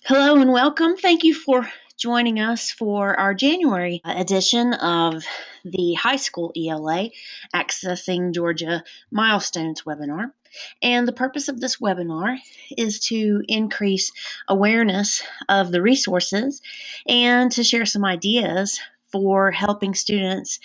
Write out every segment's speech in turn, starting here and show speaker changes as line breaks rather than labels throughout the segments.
Hello and welcome. Thank you for joining us for our January edition of the High School ELA Accessing Georgia Milestones webinar. And the purpose of this webinar is to increase awareness of the resources and to share some ideas for helping students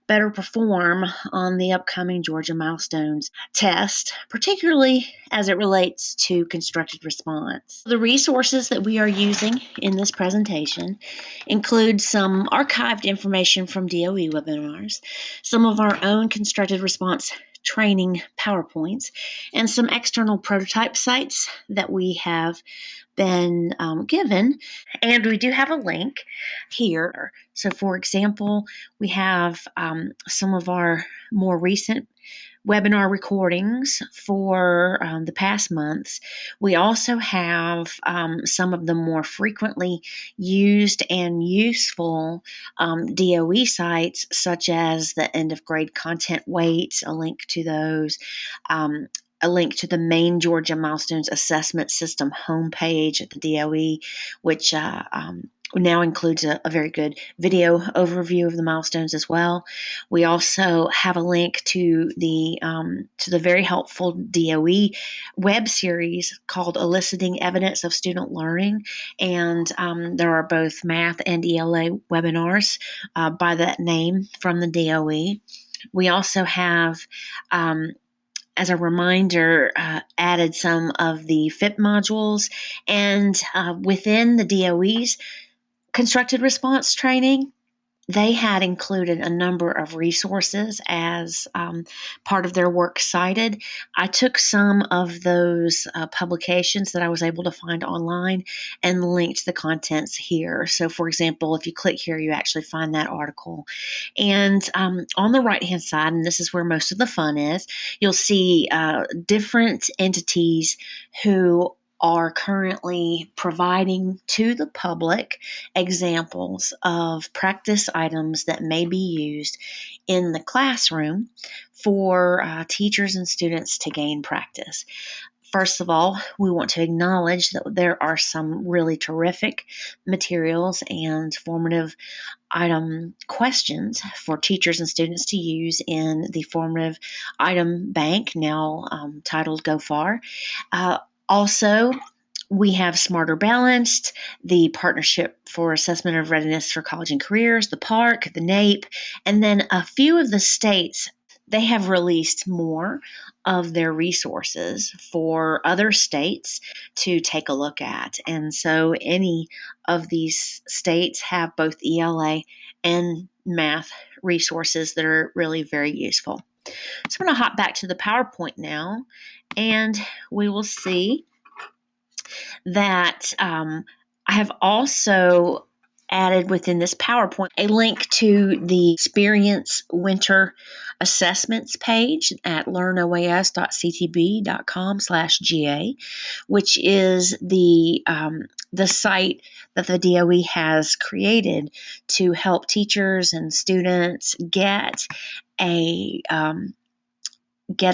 better perform on the upcoming Georgia Milestones test, particularly as it relates to constructed response. The resources that we are using in this presentation include some archived information from DOE webinars, some of our own constructed response training PowerPoints, and some external prototype sites that we have been given. And we do have a link here. So, for example, we have some of our more recent webinar recordings for the past months. We also have some of the more frequently used and useful DOE sites, such as the end of grade content weights, a link to those. A link to the main Georgia Milestones Assessment System homepage at the DOE, which now includes a very good video overview of the milestones as well. We also have a link to the very helpful DOE web series called Eliciting Evidence of Student Learning, and there are both math and ELA webinars by that name from the DOE. We also have as a reminder, added some of the FIP modules, and within the DOE's constructed response training, they had included a number of resources as part of their works cited. I took some of those publications that I was able to find online and linked the contents here. So, for example, if you click here, you actually find that article. And on the right-hand side, and this is where most of the fun is, you'll see different entities who are currently providing to the public examples of practice items that may be used in the classroom for teachers and students to gain practice. First of all, we want to acknowledge that there are some really terrific materials and formative item questions for teachers and students to use in the formative item bank, now titled Go Far. Also, we have Smarter Balanced, the Partnership for Assessment of Readiness for College and Careers, the PARC, the NAEP, and then a few of the states, they have released more of their resources for other states to take a look at. And so any of these states have both ELA and math resources that are really very useful. So I'm going to hop back to the PowerPoint now, and we will see that I have also added within this PowerPoint a link to the Experience Winter Assessments page at learnoas.ctb.com/GA, which is the site that the DOE has created to help teachers and students get a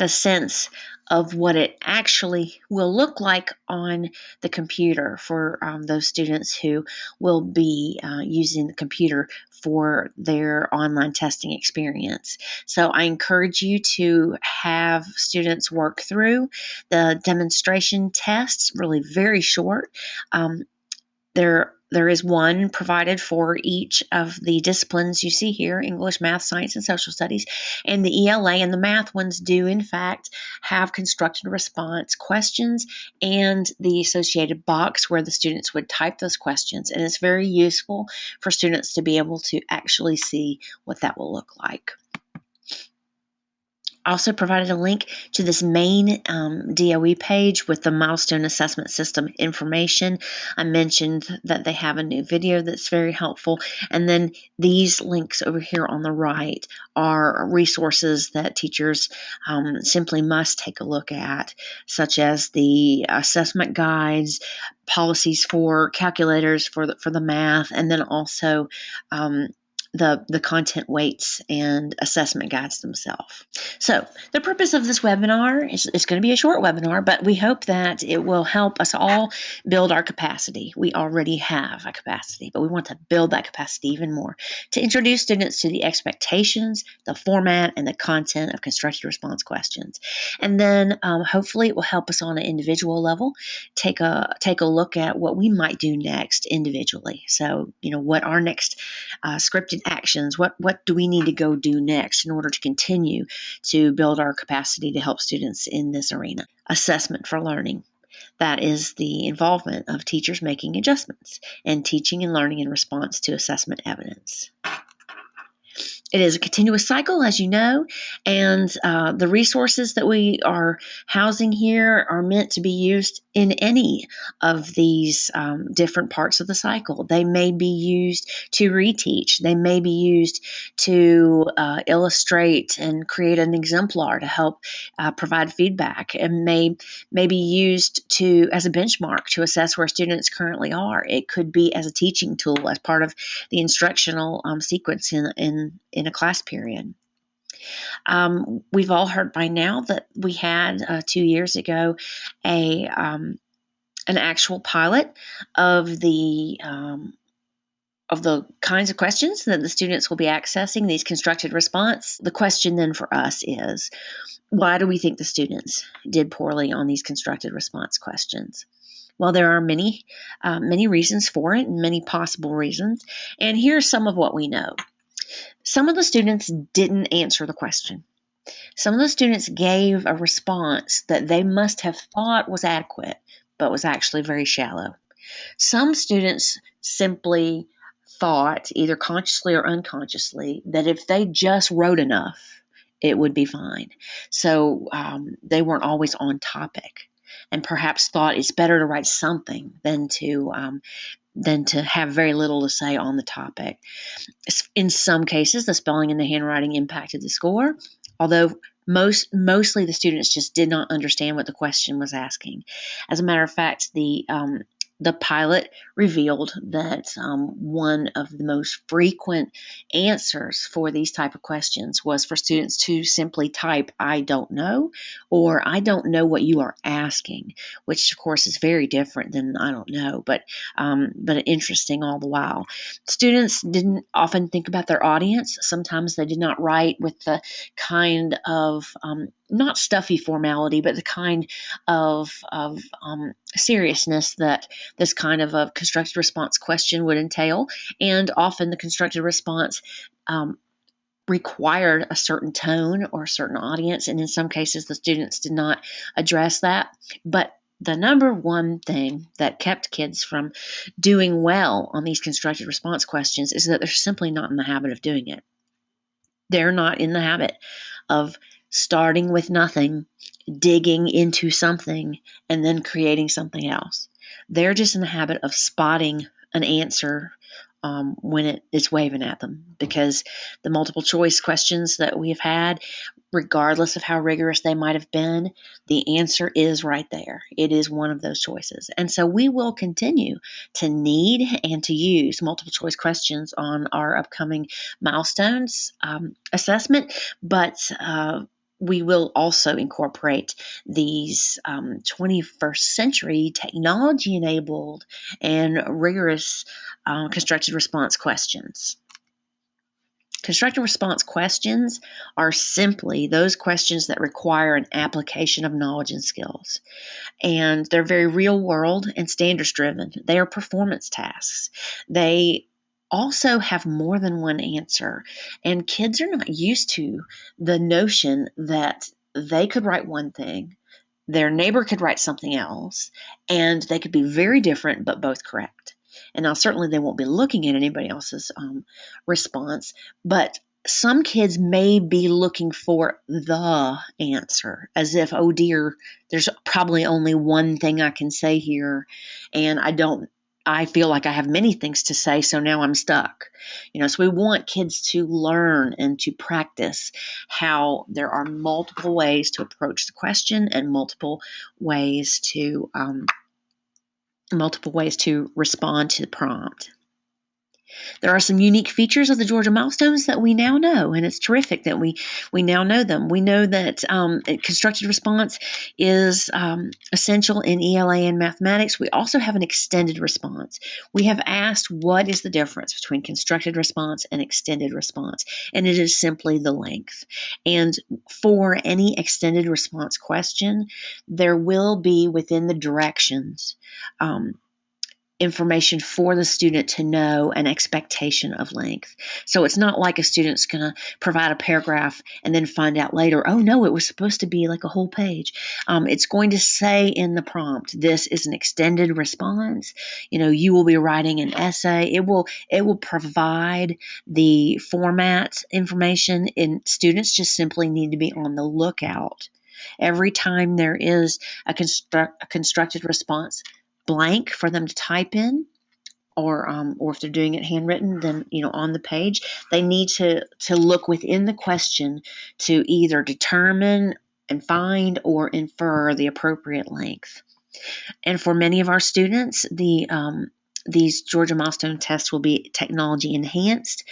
sense of what it actually will look like on the computer for those students who will be using the computer for their online testing experience. So I encourage you to have students work through the demonstration tests, really very short. There is one provided for each of the disciplines you see here: English, Math, Science, and Social Studies. And the ELA and the math ones do, in fact, have constructed response questions and the associated box where the students would type those questions. And it's very useful for students to be able to actually see what that will look like. I also provided a link to this main DOE page with the Milestone Assessment System information. I mentioned that they have a new video that's very helpful. And then these links over here on the right are resources that teachers simply must take a look at, such as the assessment guides, policies for calculators for the math, and then also the content weights and assessment guides themselves. So the purpose of this webinar is going to be a short webinar, but we hope that it will help us all build our capacity. We already have a capacity, but we want to build that capacity even more to introduce students to the expectations, the format, and the content of constructed response questions. And then hopefully it will help us on an individual level take a look at what we might do next individually. So, what our next scripted actions, what do we need to go do next in order to continue to build our capacity to help students in this arena. Assessment for learning. That is the involvement of teachers making adjustments and teaching and learning in response to assessment evidence. It is a continuous cycle, as you know, and the resources that we are housing here are meant to be used in any of these different parts of the cycle. They may be used to reteach. They may be used to illustrate and create an exemplar to help provide feedback, and may be used as a benchmark to assess where students currently are. It could be as a teaching tool, as part of the instructional sequence in a class period. We've all heard by now that we had 2 years ago an actual pilot of the kinds of questions that the students will be accessing, these constructed response. The question then for us is, why do we think the students did poorly on these constructed response questions? Well, there are many reasons for it, and many possible reasons. And here's some of what we know. Some of the students didn't answer the question. Some of the students gave a response that they must have thought was adequate, but was actually very shallow. Some students simply thought, either consciously or unconsciously, that if they just wrote enough, it would be fine. So they weren't always on topic, and perhaps thought it's better to write something than to have very little to say on the topic. In some cases, the spelling and the handwriting impacted the score, although mostly the students just did not understand what the question was asking. As a matter of fact, the pilot revealed that one of the most frequent answers for these type of questions was for students to simply type, "I don't know," or "I don't know what you are asking," which of course is very different than "I don't know," but interesting all the while. Students didn't often think about their audience. Sometimes they did not write with the kind of not stuffy formality, but the kind of seriousness that this kind of a constructed response question would entail. And often the constructed response required a certain tone or a certain audience, and in some cases the students did not address that. But the number one thing that kept kids from doing well on these constructed response questions is that they're simply not in the habit of doing it. They're not in the habit of starting with nothing, digging into something, and then creating something else. They're just in the habit of spotting an answer when it's waving at them, because the multiple choice questions that we have had, regardless of how rigorous they might have been, the answer is right there. It is one of those choices. And so we will continue to need and to use multiple choice questions on our upcoming milestones assessment, but we will also incorporate these 21st century technology-enabled and rigorous constructed response questions. Constructed response questions are simply those questions that require an application of knowledge and skills. And they're very real world and standards driven. They are performance tasks. They also have more than one answer, and kids are not used to the notion that they could write one thing, their neighbor could write something else, and they could be very different but both correct. And now certainly they won't be looking at anybody else's response, but some kids may be looking for the answer, as if, oh dear, there's probably only one thing I can say here, and I feel like I have many things to say, so now I'm stuck. So we want kids to learn and to practice how there are multiple ways to approach the question and multiple ways to respond to the prompt. There are some unique features of the Georgia Milestones that we now know, and it's terrific that we now know them. We know that constructed response is essential in ELA and mathematics. We also have an extended response. We have asked what is the difference between constructed response and extended response, and it is simply the length. And for any extended response question, there will be within the directions information for the student to know an expectation of length. So it's not like a student's going to provide a paragraph and then find out later, oh no, it was supposed to be like a whole page. It's going to say in the prompt, this is an extended response. You will be writing an essay. It will provide the format information, and students just simply need to be on the lookout. Every time there is a constructed response blank for them to type in, or if they're doing it handwritten, then on the page, they need to look within the question to either determine and find or infer the appropriate length. And for many of our students, these Georgia Milestone tests will be technology enhanced.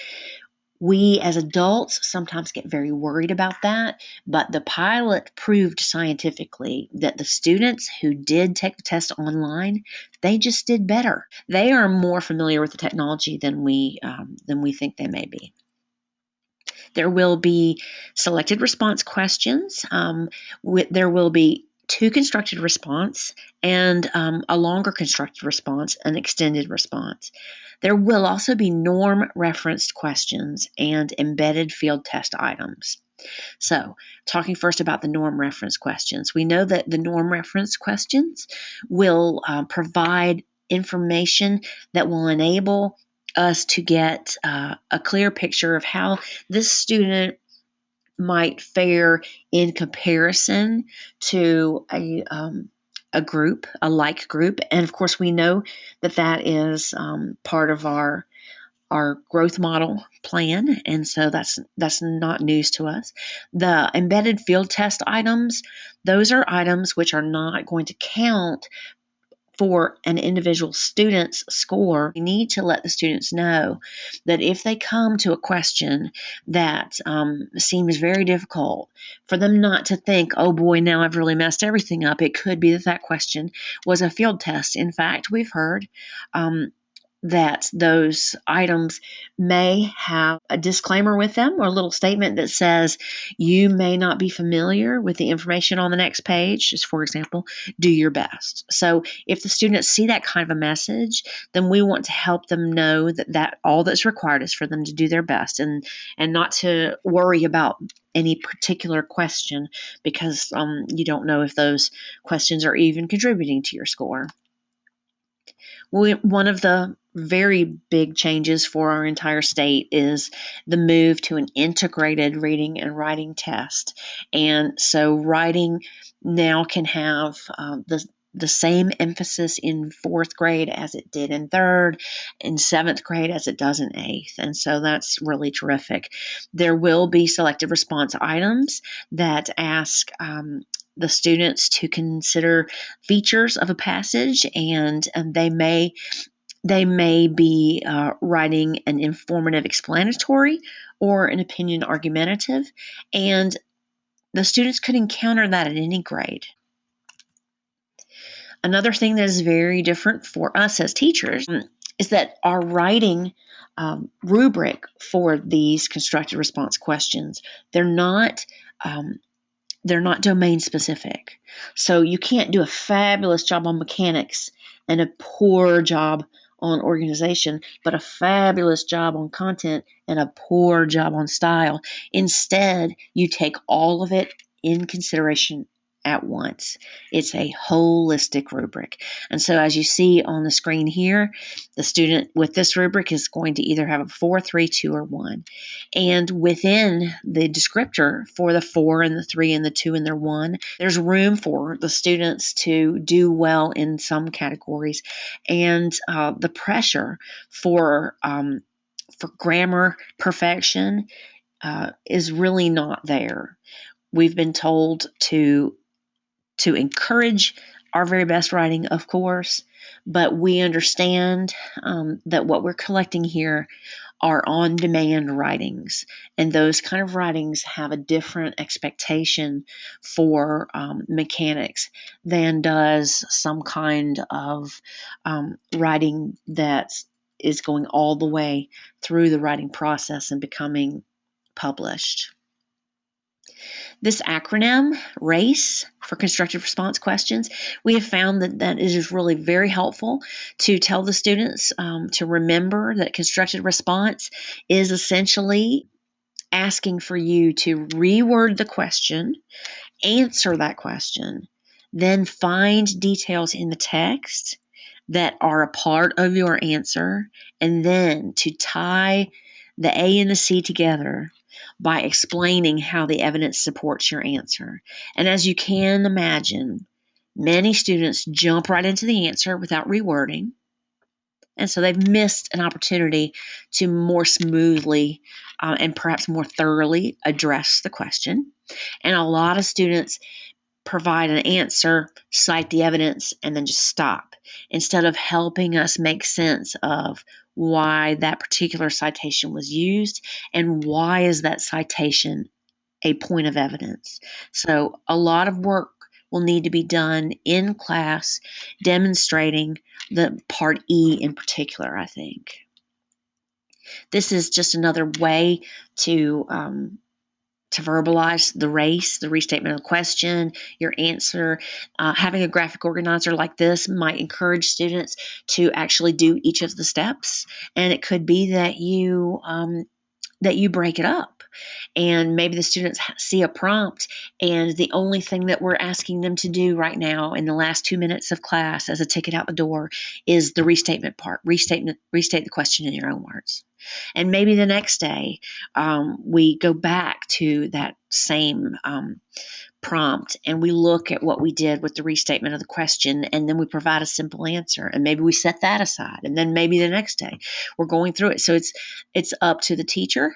We as adults sometimes get very worried about that, but the pilot proved scientifically that the students who did take the test online, they just did better. They are more familiar with the technology than we think they may be. There will be selected response questions. There will be 2 constructed response and a longer constructed response, an extended response. There will also be norm referenced questions and embedded field test items. So, talking first about the norm reference questions, we know that the norm reference questions will provide information that will enable us to get a clear picture of how this student might fare in comparison to a group, a like group. And of course, we know that is part of our growth model plan, and so that's not news to us. The embedded field test items, those are items which are not going to count for an individual student's score. We need to let the students know that if they come to a question that seems very difficult, for them not to think, oh boy, now I've really messed everything up. It could be that question was a field test. In fact, we've heard that those items may have a disclaimer with them, or a little statement that says you may not be familiar with the information on the next page. Just for example, do your best. So if the students see that kind of a message, then we want to help them know that all that's required is for them to do their best and not to worry about any particular question, because you don't know if those questions are even contributing to your score. One of the very big changes for our entire state is the move to an integrated reading and writing test. And so writing now can have the same emphasis in 4th grade as it did in 3rd, in 7th grade as it does in 8th. And so that's really terrific. There will be selected response items that ask the students to consider features of a passage, and they may be writing an informative explanatory or an opinion argumentative, and the students could encounter that at any grade. Another thing that is very different for us as teachers is that our writing rubric for these constructed response questions, they're not domain specific. So you can't do a fabulous job on mechanics and a poor job on organization, but a fabulous job on content and a poor job on style. Instead, you take all of it in consideration at once. It's a holistic rubric. And so as you see on the screen here, the student with this rubric is going to either have a 4, 3, 2, or 1. And within the descriptor for the 4 and the 3 and the 2 and the 1, there's room for the students to do well in some categories. And the pressure for grammar perfection is really not there. We've been told to encourage our very best writing, of course, but we understand that what we're collecting here are on-demand writings, and those kind of writings have a different expectation for mechanics than does some kind of writing that is going all the way through the writing process and becoming published. This acronym, RACE, for constructive response questions, we have found that it is really very helpful to tell the students to remember that constructive response is essentially asking for you to reword the question, answer that question, then find details in the text that are a part of your answer, and then to tie the A and the C together by explaining how the evidence supports your answer. And as you can imagine, many students jump right into the answer without rewording, and so they've missed an opportunity to more smoothly and perhaps more thoroughly address the question. And a lot of students provide an answer, cite the evidence, and then just stop, instead of helping us make sense of why that particular citation was used and why is that citation a point of evidence. So a lot of work will need to be done in class demonstrating the part E in particular, I think. This is just another way to verbalize the RACE, the restatement of the question, your answer. Having a graphic organizer like this might encourage students to actually do each of the steps, and it could be that you break it up. And maybe the students see a prompt, and the only thing that we're asking them to do right now in the last 2 minutes of class as a ticket out the door is the restatement part. Restate the question in your own words. And maybe the next day we go back to that same prompt and we look at what we did with the restatement of the question, and then we provide a simple answer, and maybe we set that aside, and then maybe the next day we're going through it. So it's up to the teacher,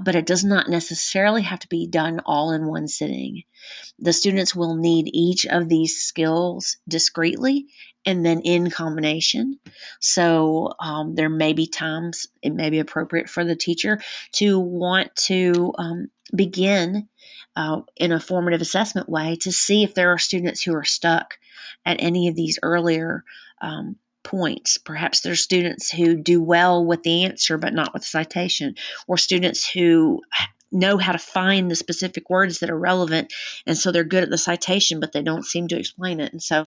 but it does not necessarily have to be done all in one sitting. The students will need each of these skills discretely and then in combination. So there may be times it may be appropriate for the teacher to want to begin in a formative assessment way to see if there are students who are stuck at any of these earlier points. Perhaps there's students who do well with the answer but not with the citation, or students who know how to find the specific words that are relevant, and so they're good at the citation but they don't seem to explain it. And so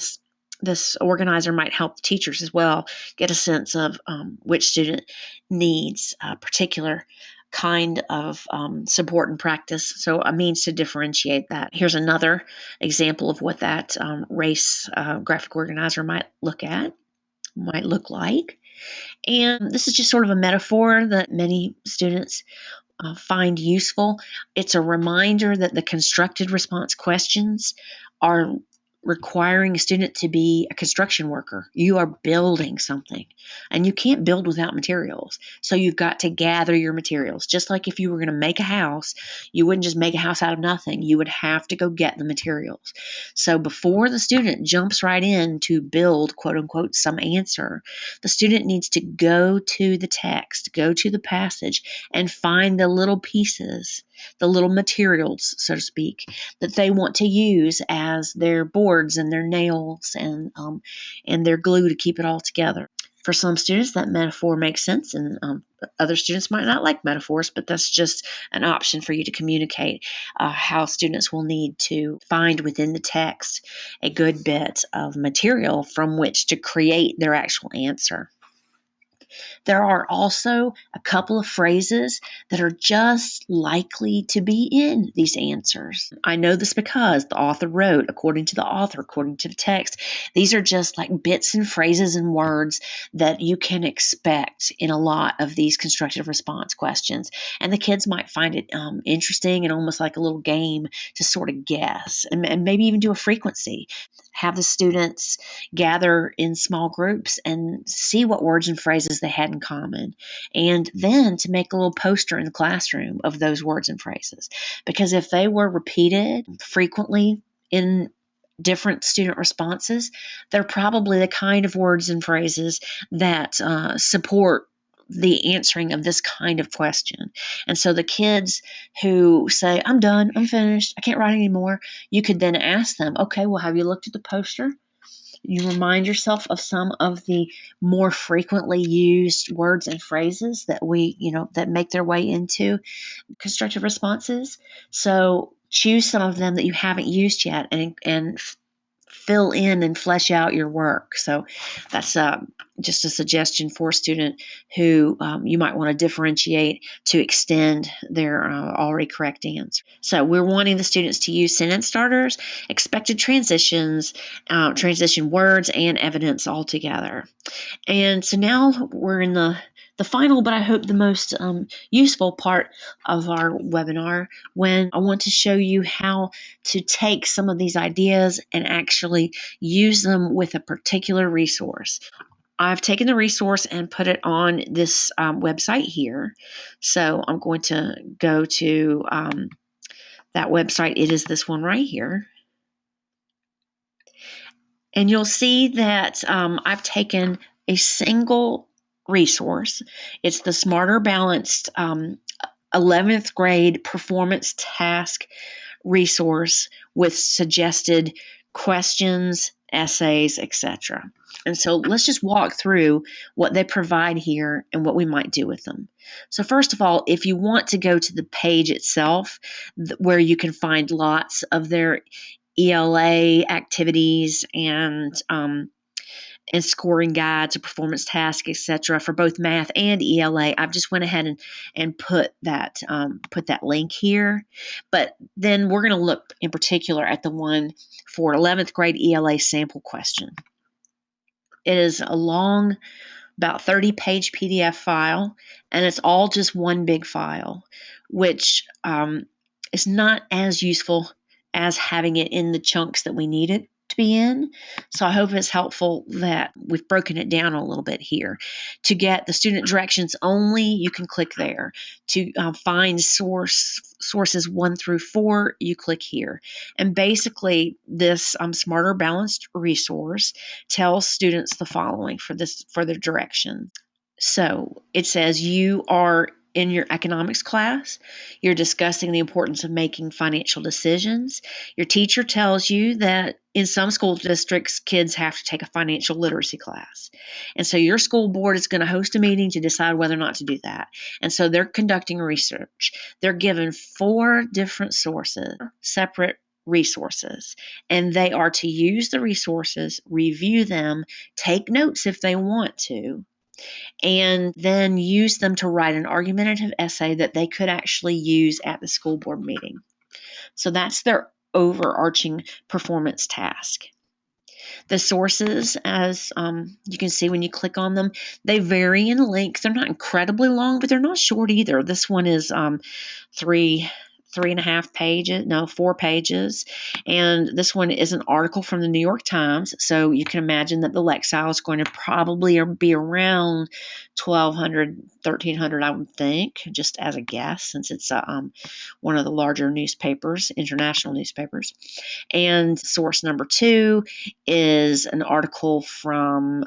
this organizer might help the teachers as well get a sense of which student needs a particular kind of support and practice, so a means to differentiate that. Here's another example of what that RACE graphic organizer might look like. And this is just sort of a metaphor that many students find useful. It's a reminder that the constructed response questions are requiring a student to be a construction worker. You are building something, and you can't build without materials. So you've got to gather your materials. Just like if you were going to make a house, you wouldn't just make a house out of nothing. You would have to go get the materials. So before the student jumps right in to build, quote unquote, some answer, the student needs to go to the text, go to the passage, and find the little pieces, the little materials, so to speak, that they want to use as their boards and their nails and their glue to keep it all together. For some students, that metaphor makes sense, and other students might not like metaphors, but that's just an option for you to communicate how students will need to find within the text a good bit of material from which to create their actual answer. There are also a couple of phrases that are just likely to be in these answers. I know this because the author wrote, according to the author, according to the text. These are just like bits and phrases and words that you can expect in a lot of these constructive response questions. And the kids might find it interesting and almost like a little game to sort of guess and maybe even do a frequency. Have the students gather in small groups and see what words and phrases they had in common, and then to make a little poster in the classroom of those words and phrases. Because if they were repeated frequently in different student responses, they're probably the kind of words and phrases that support the answering of this kind of question. And so the kids who say, I'm done, I'm finished, I can't write anymore, you could then ask them, okay, well, have you looked at the poster? You remind yourself of some of the more frequently used words and phrases that that make their way into constructive responses. So choose some of them that you haven't used yet and fill in and flesh out your work. So that's just a suggestion for a student who you might want to differentiate to extend their already correct answer. So we're wanting the students to use sentence starters, expected transitions, transition words, and evidence all together. And so now we're in the final, but I hope the most useful part of our webinar, when I want to show you how to take some of these ideas and actually use them with a particular resource. I've taken the resource and put it on this website here. So I'm going to go to that website. It is this one right here. And you'll see that I've taken a single resource. It's the Smarter Balanced 11th grade performance task resource with suggested questions, essays, etc. And so let's just walk through what they provide here and what we might do with them. So first of all, if you want to go to the page itself where you can find lots of their ELA activities and scoring guides, a performance task, etc. for both math and ELA, I've just went ahead and put that link here. But then we're going to look in particular at the one for 11th grade ELA sample question. It is a long, about 30-page PDF file, and it's all just one big file, which is not as useful as having it in the chunks that we need it to be in. So I hope it's helpful that we've broken it down a little bit here. To get the student directions only, you can click there. To find sources 1 through 4, you click here. And basically, this Smarter Balanced resource tells students the following for their direction. So it says you are in your economics class. You're discussing the importance of making financial decisions. Your teacher tells you that in some school districts, kids have to take a financial literacy class. And so your school board is going to host a meeting to decide whether or not to do that. And so they're conducting research. They're given 4 different sources, separate resources, and they are to use the resources, review them, take notes if they want to, and then use them to write an argumentative essay that they could actually use at the school board meeting. So that's their overarching performance task. The sources, as you can see when you click on them, they vary in length. They're not incredibly long, but they're not short either. This one is 3.5 pages, no, 4 pages. And this one is an article from the New York Times. So you can imagine that the Lexile is going to probably be around 1,200, 1,300, I would think, just as a guess, since it's one of the larger newspapers, international newspapers. And source number 2 is an article from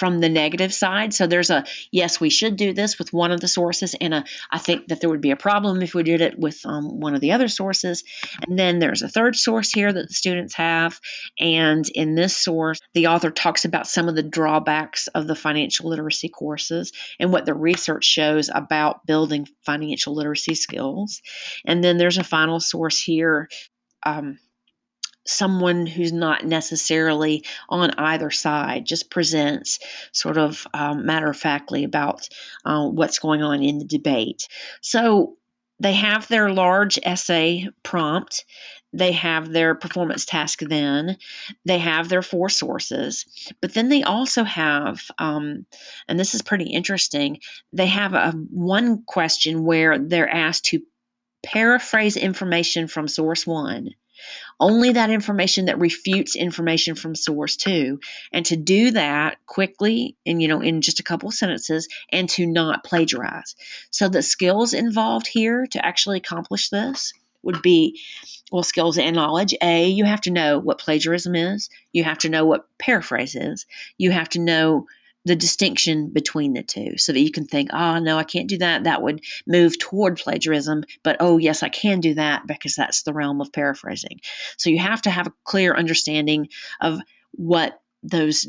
the negative side. So there's a, yes, we should do this with one of the sources, and I think that there would be a problem if we did it with one of the other sources. And then there's a third source here that the students have. And in this source, the author talks about some of the drawbacks of the financial literacy courses and what the research shows about building financial literacy skills. And then there's a final source here, someone who's not necessarily on either side, just presents sort of matter-of-factly about what's going on in the debate. So they have their large essay prompt. They have their performance task then. They have their 4 sources. But then they also have, and this is pretty interesting, they have one question where they're asked to paraphrase information from source 1. Only that information that refutes information from source 2, and to do that quickly and in just a couple of sentences, and to not plagiarize. So the skills involved here to actually accomplish this would be, well, skills and knowledge. A, you have to know what plagiarism is. You have to know what paraphrase is. You have to know the distinction between the two so that you can think, oh, no, I can't do that. That would move toward plagiarism. But, oh, yes, I can do that because that's the realm of paraphrasing. So you have to have a clear understanding of what those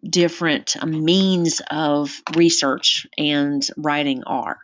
different means of research and writing are.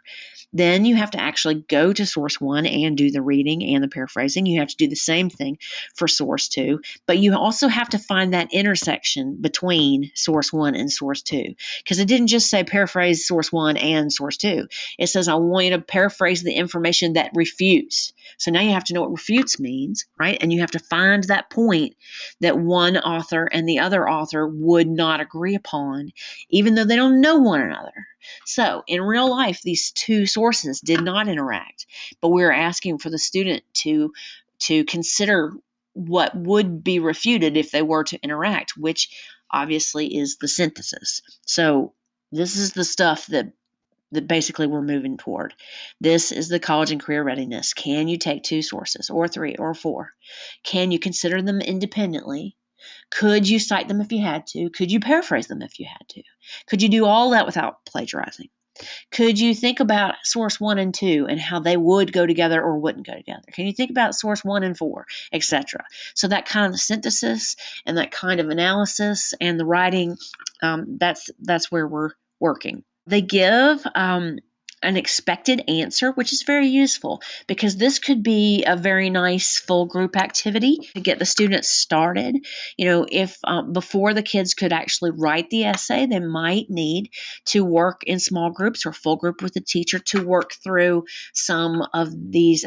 Then you have to actually go to source one and do the reading and the paraphrasing. You have to do the same thing for source two, but you also have to find that intersection between source one and source two, because it didn't just say paraphrase source one and source two. It says, I want you to paraphrase the information that refutes. So now you have to know what refutes means, right? And you have to find that point that one author and the other author would not agree upon, even though they don't know one another. So in real life, these two sources did not interact, but we're asking for the student to consider what would be refuted if they were to interact, which obviously is the synthesis. So this is the stuff that basically we're moving toward. This is the college and career readiness. Can you take two sources or three or four? Can you consider them independently? Could you cite them if you had to? Could you paraphrase them if you had to? Could you do all that without plagiarizing? Could you think about source one and two and how they would go together or wouldn't go together? Can you think about source one and four, etc.? So that kind of synthesis and that kind of analysis and the writing, that's where we're working. They give an expected answer, which is very useful because this could be a very nice full group activity to get the students started. You know, if before the kids could actually write the essay, they might need to work in small groups or full group with the teacher to work through some of these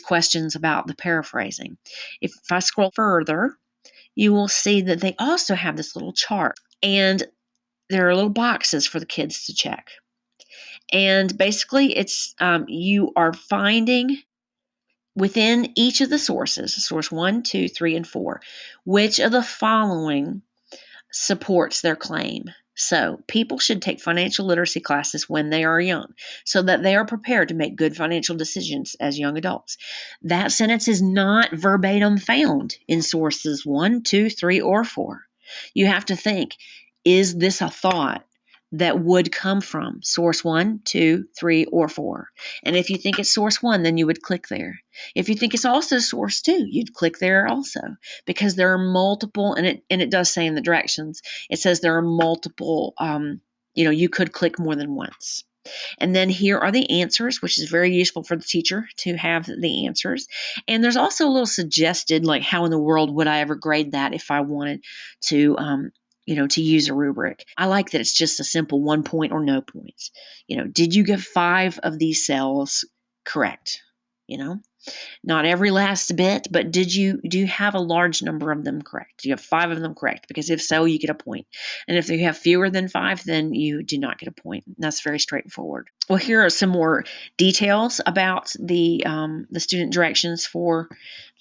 questions about the paraphrasing. If I scroll further, you will see that they also have this little chart, and there are little boxes for the kids to check. And basically, it's you are finding within each of the sources, source 1, 2, 3, and 4, which of the following supports their claim. So people should take financial literacy classes when they are young so that they are prepared to make good financial decisions as young adults. That sentence is not verbatim found in sources 1, 2, 3, or 4. You have to think, is this a thought that would come from source 1, 2, 3, or 4? And if you think it's source 1, then you would click there. If you think it's also source 2, you'd click there also, because there are multiple, and it does say in the directions, it says there are multiple, you could click more than once. And then here are the answers, which is very useful for the teacher to have the answers. And there's also a little suggested, like, how in the world would I ever grade that if I wanted to, to use a rubric. I like that it's just a simple 1 point or no points. Did you get 5 of these cells correct? Not every last bit, but do you have a large number of them correct? Do you have 5 of them correct? Because if so, you get a point. And if you have fewer than 5, then you do not get a point. That's very straightforward. Well, here are some more details about the student directions for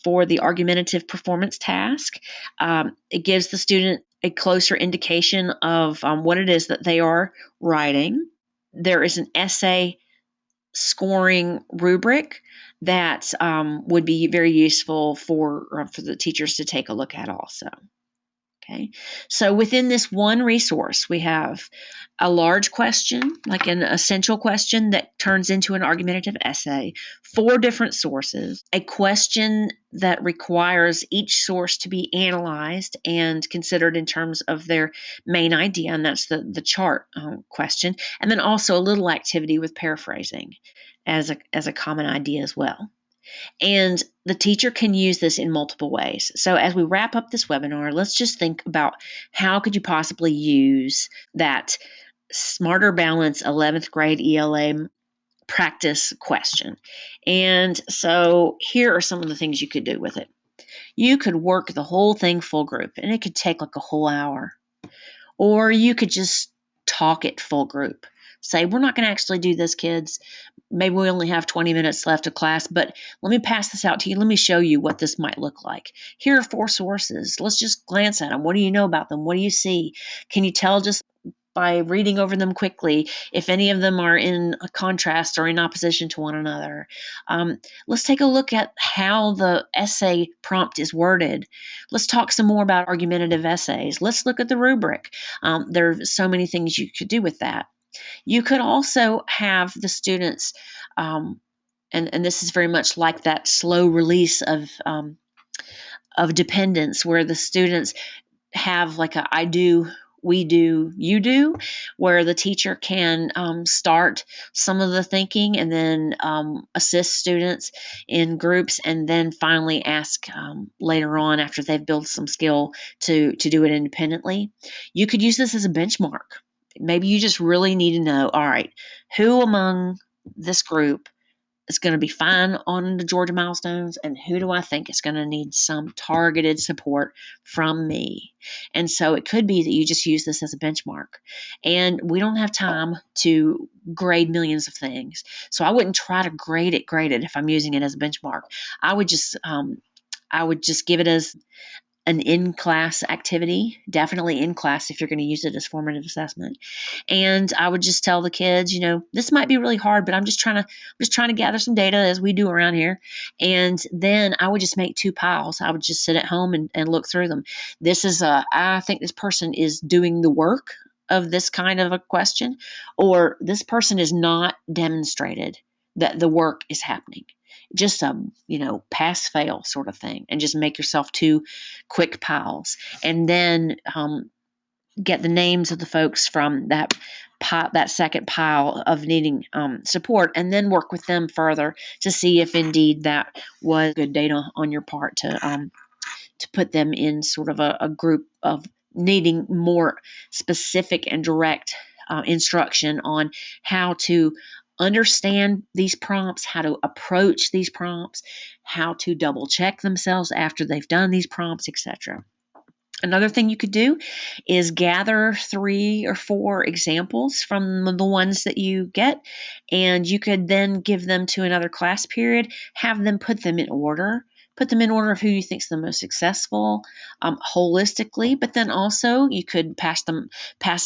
the argumentative performance task. It gives the student a closer indication of what it is that they are writing. There is an essay scoring rubric that would be very useful for the teachers to take a look at also. Okay, so within this one resource, we have a large question, like an essential question that turns into an argumentative essay, 4 different sources, a question that requires each source to be analyzed and considered in terms of their main idea, and that's the chart question, and then also a little activity with paraphrasing as a common idea as well. And the teacher can use this in multiple ways. So as we wrap up this webinar, let's just think about how could you possibly use that Smarter Balance 11th grade ELA practice question. And so here are some of the things you could do with it. You could work the whole thing full group, and it could take like a whole hour. Or you could just talk it full group. Say, we're not going to actually do this, kids. Maybe we only have 20 minutes left of class, but let me pass this out to you. Let me show you what this might look like. Here are 4 sources. Let's just glance at them. What do you know about them? What do you see? Can you tell just by reading over them quickly if any of them are in a contrast or in opposition to one another. Let's take a look at how the essay prompt is worded. Let's talk some more about argumentative essays. Let's look at the rubric. There are so many things you could do with that. You could also have the students, and this is very much like that slow release of dependence, where the students have like a I do, we do, you do, where the teacher can start some of the thinking and then assist students in groups, and then finally ask later on, after they've built some skill, to do it independently. You could use this as a benchmark. Maybe you just really need to know, all right, who among this group is going to be fine on the Georgia Milestones, and who do I think is going to need some targeted support from me? And so it could be that you just use this as a benchmark. And we don't have time to grade millions of things, so I wouldn't try to grade it if I'm using it as a benchmark. I would just give it as an in-class activity, definitely in class if you're going to use it as formative assessment. And I would just tell the kids, this might be really hard, but I'm just trying to gather some data, as we do around here. And then I would just make 2 piles. I would just sit at home and look through them. I think this person is doing the work of this kind of a question, or this person is not demonstrated that the work is happening. Just a pass fail sort of thing, and just make yourself 2 quick piles, and then get the names of the folks from that second pile of needing support, and then work with them further to see if indeed that was good data on your part to put them in sort of a group of needing more specific and direct instruction on how to understand these prompts, how to approach these prompts, how to double check themselves after they've done these prompts, etc. Another thing you could do is gather 3 or 4 examples from the ones that you get, and you could then give them to another class period, have them put them in order of who you think is the most successful holistically, but then also you could pass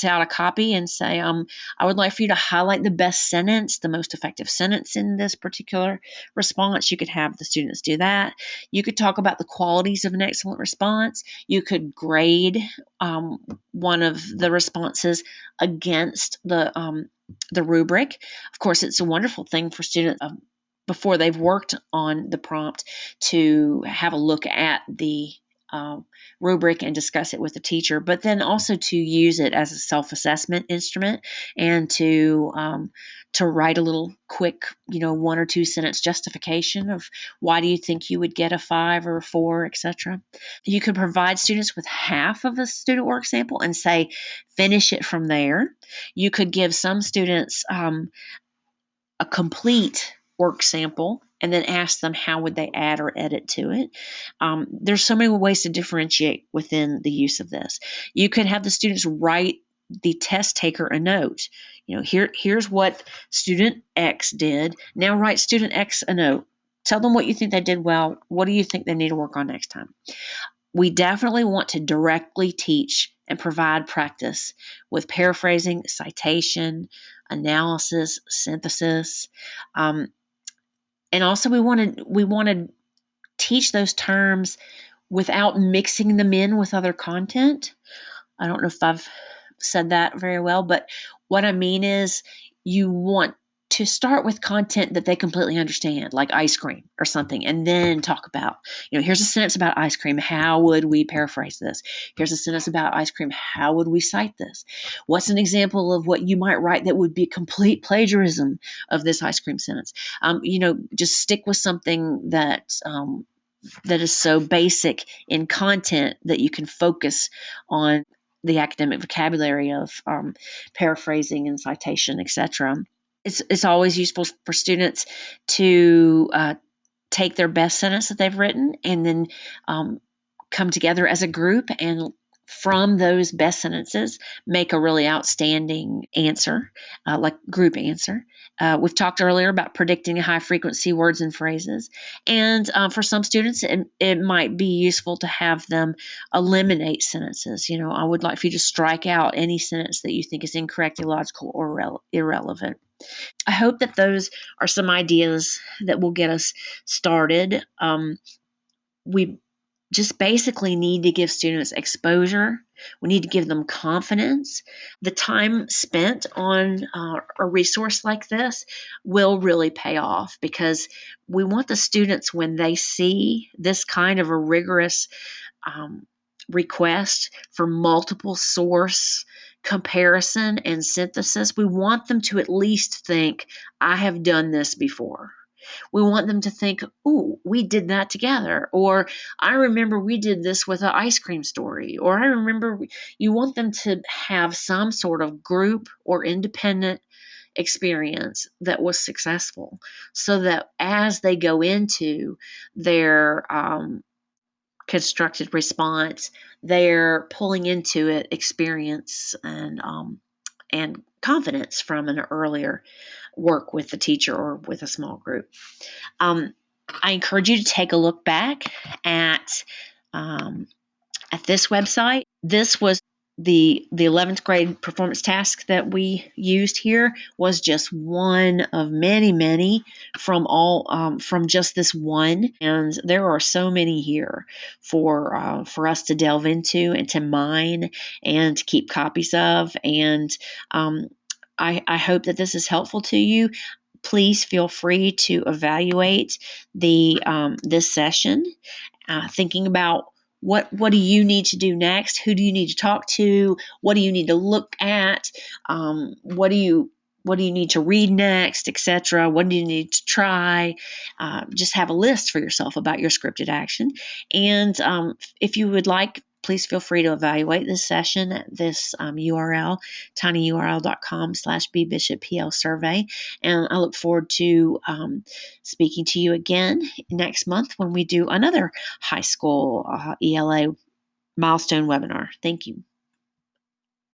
out a copy and say, I would like for you to highlight the best sentence, the most effective sentence in this particular response. You could have the students do that. You could talk about the qualities of an excellent response. You could grade one of the responses against the rubric. Of course, it's a wonderful thing for students before they've worked on the prompt to have a look at the rubric and discuss it with the teacher, but then also to use it as a self-assessment instrument, and to write a little quick, 1 or 2 sentence justification of why do you think you would get a 5 or a 4, etc. You could provide students with half of a student work sample and say, finish it from there. You could give some students a complete work sample and then ask them how would they add or edit to it. There's so many ways to differentiate within the use of this. You could have the students write the test taker a note. Here's what student X did. Now write student X a note. Tell them what you think they did well. What do you think they need to work on next time? We definitely want to directly teach and provide practice with paraphrasing, citation, analysis, synthesis. And also we want to teach those terms without mixing them in with other content. I don't know if I've said that very well, but what I mean is you want to start with content that they completely understand, like ice cream or something, and then talk about, here's a sentence about ice cream. How would we paraphrase this? Here's a sentence about ice cream. How would we cite this? What's an example of what you might write that would be complete plagiarism of this ice cream sentence? Just stick with something that is so basic in content that you can focus on the academic vocabulary of paraphrasing and citation, etc. It's always useful for students to take their best sentence that they've written and then come together as a group and from those best sentences, make a really outstanding answer, like group answer. We've talked earlier about predicting high frequency words and phrases. And for some students, it might be useful to have them eliminate sentences. I would like for you to strike out any sentence that you think is incorrect, illogical, or irrelevant. I hope that those are some ideas that will get us started. We just basically need to give students exposure. We need to give them confidence. The time spent on a resource like this will really pay off, because we want the students, when they see this kind of a rigorous request for multiple source comparison and synthesis, we want them to at least think, I have done this before. We want them to think, ooh, we did that together. Or I remember we did this with an ice cream story. Or I remember, you want them to have some sort of group or independent experience that was successful, so that as they go into their constructed response, they're pulling into it experience and confidence from an earlier work with the teacher or with a small group. I encourage you to take a look back at this website. This was the 11th grade performance task that we used here was just one of many from just this one, and there are so many here for us to delve into and to mine and to keep copies of. And I hope that this is helpful to you. Please feel free to evaluate this session, thinking about what do you need to do next? Who do you need to talk to? What do you need to look at? What do you need to read next, etc.? What do you need to try? Just have a list for yourself about your scripted action. And if you would like, please feel free to evaluate this session at this URL, tinyurl.com/bbishoppl survey. And I look forward to speaking to you again next month when we do another high school ELA milestone webinar. Thank you.